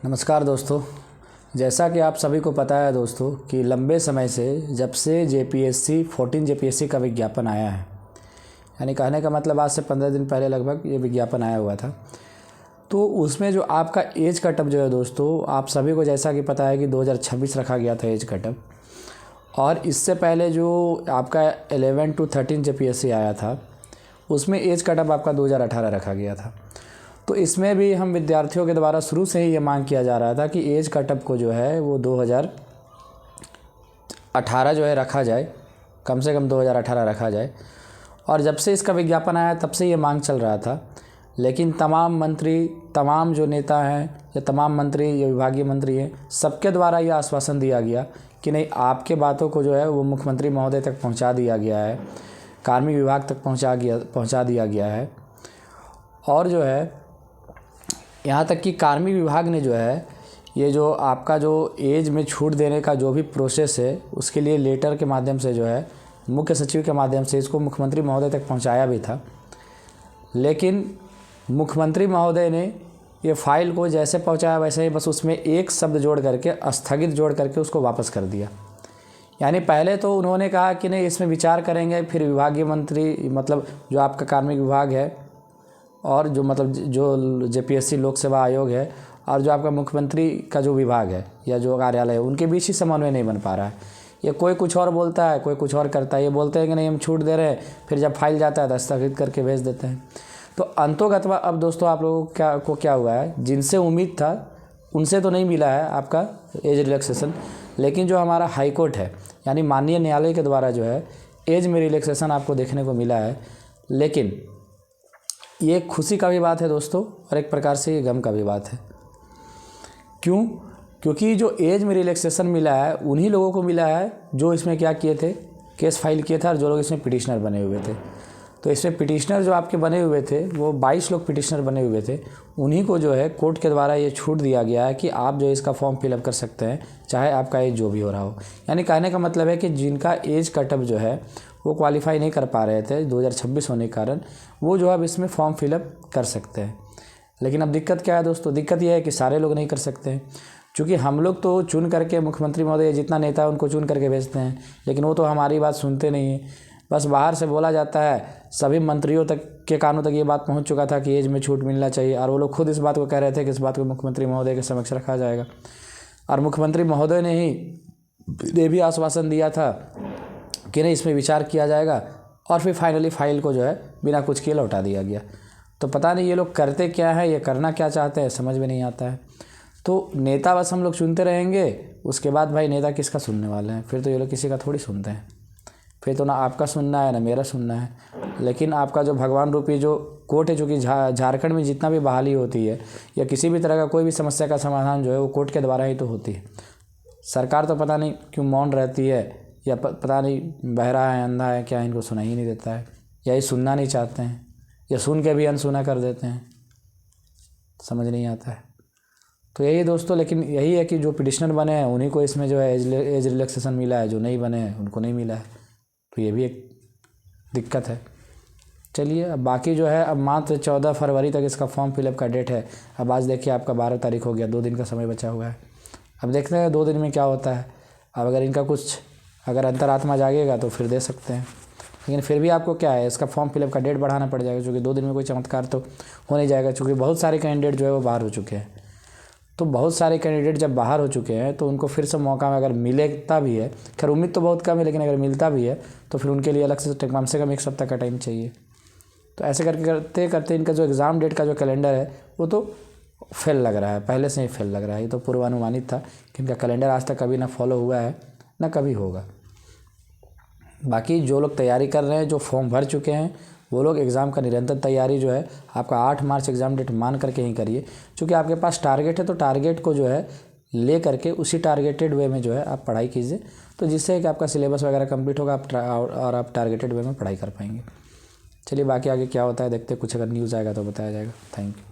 नमस्कार दोस्तों। जैसा कि आप सभी को पता है दोस्तों कि लंबे समय से जब से जेपीएससी 14 जेपीएससी का विज्ञापन आया है, यानी कहने का मतलब आज से 15 दिन पहले लगभग ये विज्ञापन आया हुआ था। तो उसमें जो आपका एज कटअप जो है दोस्तों, आप सभी को जैसा कि पता है कि 2026 रखा गया था एज कटअप, और इससे पहले जो आपका 11 to 13 जेपीएससी आया था उसमें एज कटअप आपका 2018 रखा गया था। तो इसमें भी हम विद्यार्थियों के द्वारा शुरू से ही ये मांग किया जा रहा था कि एज कटअप को जो है वो 2018 जो है रखा जाए, कम से कम 2018 रखा जाए। और जब से इसका विज्ञापन आया तब से ये मांग चल रहा था, लेकिन तमाम मंत्री, तमाम जो नेता हैं या तमाम मंत्री या विभागीय मंत्री हैं, सबके द्वारा ये आश्वासन दिया गया कि नहीं, आपके बातों को जो है वो मुख्यमंत्री महोदय तक पहुंचा दिया गया है, कार्मिक विभाग तक पहुंचा दिया गया है। और जो है यहाँ तक कि कार्मिक विभाग ने जो है ये जो आपका जो एज में छूट देने का जो भी प्रोसेस है उसके लिए लेटर के माध्यम से जो है मुख्य सचिव के माध्यम से इसको मुख्यमंत्री महोदय तक पहुँचाया भी था। लेकिन मुख्यमंत्री महोदय ने ये फाइल को जैसे पहुँचाया वैसे ही बस उसमें एक शब्द जोड़ करके, स्थगित जोड़ करके उसको वापस कर दिया। यानी पहले तो उन्होंने कहा कि नहीं, इसमें विचार करेंगे, फिर विभागीय मंत्री मतलब जो आपका कार्मिक विभाग है और जो मतलब जो जेपीएससी लोक सेवा आयोग है और जो आपका मुख्यमंत्री का जो विभाग है या जो कार्यालय है, उनके बीच ही समन्वय नहीं बन पा रहा है। ये कोई कुछ और बोलता है, कोई कुछ और करता है। ये बोलते हैं कि नहीं हम छूट दे रहे हैं, फिर जब फाइल जाता है तो स्थगित करके भेज देते हैं। तो अंतोगत्वा अब दोस्तों आप लोगों को क्या हुआ है, जिनसे उम्मीद था उनसे तो नहीं मिला है आपका एज रिलैक्सेशन, लेकिन जो हमारा हाई कोर्ट है यानी माननीय न्यायालय के द्वारा जो है एज में रिलैक्सेशन आपको देखने को मिला है। लेकिन ये खुशी का भी बात है दोस्तों, और एक प्रकार से ये गम का भी बात है। क्यों? क्योंकि जो एज में रिलैक्सेशन मिला है उन्हीं लोगों को मिला है जो इसमें क्या किए थे, केस फाइल किए थे, और जो लोग इसमें पिटिशनर बने हुए थे। तो इसमें पिटिशनर जो आपके बने हुए थे वो 22 लोग पिटिशनर बने हुए थे, उन्हीं को जो है कोर्ट के द्वारा ये छूट दिया गया है कि आप जो इसका फॉर्म फिलअप कर सकते हैं, चाहे आपका एज जो भी हो रहा हो। यानी कहने का मतलब है कि जिनका एज कटअप जो है वो क्वालिफाई नहीं कर पा रहे थे 2026 होने के कारण, वो जो अब इसमें फॉर्म फिलअप कर सकते हैं। लेकिन अब दिक्कत क्या है दोस्तों? दिक्कत यह है कि सारे लोग नहीं कर सकते हैं, क्योंकि हम लोग तो चुन करके मुख्यमंत्री महोदय जितना नेता है उनको चुन करके भेजते हैं, लेकिन वो तो हमारी बात सुनते नहीं हैं। बस बाहर से बोला जाता है, सभी मंत्रियों तक के कानों तक ये बात पहुंच चुका था कि एज में छूट मिलना चाहिए, और वो लोग खुद इस बात को कह रहे थे कि इस बात को मुख्यमंत्री महोदय के समक्ष रखा जाएगा। और मुख्यमंत्री महोदय ने भी आश्वासन दिया था कि नहीं, इसमें विचार किया जाएगा, और फिर फाइनली फाइल को जो है बिना कुछ किए लौटा दिया गया। तो पता नहीं ये लोग करते क्या है, ये करना क्या चाहते हैं, समझ में नहीं आता है। तो नेता बस हम लोग चुनते रहेंगे, उसके बाद भाई नेता किसका सुनने वाले हैं? फिर तो ये लोग किसी का थोड़ी सुनते हैं, फिर तो ना आपका सुनना है ना मेरा सुनना है। लेकिन आपका जो भगवान रूपी जो कोर्ट है, जो कि झारखंड में जितना भी बहाली होती है या किसी भी तरह का कोई भी समस्या का समाधान जो है वो कोर्ट के द्वारा ही तो होती है। सरकार तो पता नहीं क्यों मौन रहती है, या पता नहीं बहरा है, अंधा है, क्या इनको सुनाई ही नहीं देता है, या ये सुनना नहीं चाहते हैं, या सुन के भी अनसुना कर देते हैं, समझ नहीं आता है। तो यही दोस्तों, लेकिन यही है कि जो पिटिशनर बने हैं उन्हीं को इसमें जो है एज रिलैक्सेशन मिला है, जो नहीं बने हैं उनको नहीं मिला है। तो ये भी एक दिक्कत है। चलिए, अब बाकी जो है अब मात्र 14 फरवरी तक इसका फॉर्म फिलअप का डेट है। अब आज देखिए आपका 12 तारीख हो गया, 2 दिन का समय बचा हुआ है। अब देखते हैं 2 दिन में क्या होता है। अब अगर इनका कुछ अंतरात्मा जागेगा तो फिर दे सकते हैं, लेकिन फिर भी आपको क्या है, इसका फॉर्म फिलअप का डेट बढ़ाना पड़ जाएगा, क्योंकि 2 दिन में कोई चमत्कार तो हो नहीं जाएगा, क्योंकि बहुत सारे कैंडिडेट जो है वो बाहर हो चुके हैं। तो बहुत सारे कैंडिडेट जब बाहर हो चुके हैं तो उनको फिर से मौका अगर मिलता भी है, खैर उम्मीद तो बहुत कम है, लेकिन अगर मिलता भी है तो फिर उनके लिए अलग से कम 1 सप्ताह का टाइम चाहिए। तो ऐसे करते करते इनका जो एग्ज़ाम डेट का जो कैलेंडर है वो तो फेल लग रहा है, पहले से ही फेल लग रहा है। ये तो पूर्वानुमानित था कि इनका कैलेंडर आज तक कभी ना फॉलो हुआ है ना कभी होगा। बाकी जो लोग तैयारी कर रहे हैं, जो फॉर्म भर चुके हैं, वो लोग एग्ज़ाम का निरंतर तैयारी जो है आपका 8 मार्च एग्ज़ाम डेट मान करके ही करिए, क्योंकि आपके पास टारगेट है। तो टारगेट को जो है ले करके उसी टारगेटेड वे में जो है आप पढ़ाई कीजिए, तो जिससे कि आपका सिलेबस वगैरह कंप्लीट होगा और आप टारगेटेड वे में पढ़ाई कर पाएंगे। चलिए, बाकी आगे क्या होता है देखते, कुछ अगर न्यूज़ आएगा तो बताया जाएगा। Thank you.